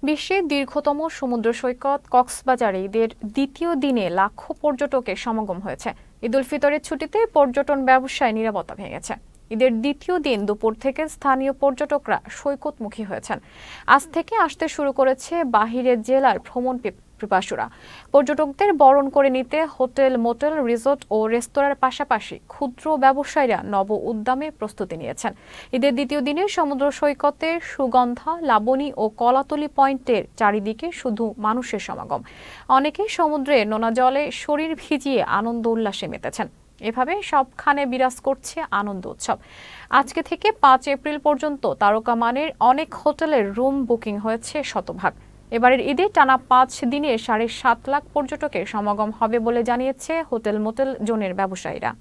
বিশ্বের দীর্ঘতম সমুদ্র সৈকত কক্সবাজারে ঈদের দ্বিতীয় দিনে লাখো পর্যটকের সমাগম হয়েছে। ঈদ উল ফিতরের ছুটিতে পর্যটন ব্যবসায় নীরবতা ভেঙেছে। ঈদের দ্বিতীয় দিন দুপুর থেকে স্থানীয় পর্যটকরা সৈকতমুখী হয়েছেন। আজ থেকে আসতে শুরু করেছে বাহিরের জেলার ভ্রমণ পিপাসুরা। পর্যটকদের বরণ করে নিতে হোটেল, মোটেল, রিসোর্ট ও রেস্তোরাঁর পাশাপাশি ক্ষুদ্র ব্যবসায়ীরা নব উদ্যমে প্রস্তুতি নিয়েছেন। ঈদের দ্বিতীয় দিনে সমুদ্র সৈকতের সুগন্ধা, লাবণী ও কলাতলি পয়েন্টের চারিদিকে শুধু মানুষের সমাগম। অনেকেই সমুদ্রে নোনা জলে শরীর ভিজিয়ে আনন্দ উল্লাসে মেতেছেন। এভাবে সবখানে বিরাজ করছে আনন্দ উৎসব। আজকে থেকে 5 এপ্রিল পর্যন্ত তারকা মানের অনেক হোটেলের রুম বুকিং হয়েছে শতভাগ। এবারের ঈদে টানা 5 দিনে 7.5 লাখ পর্যটকের সমাগম হবে বলে জানিয়েছে হোটেল, মোটেল জোনের ব্যবসায়ীরা।